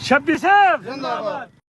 26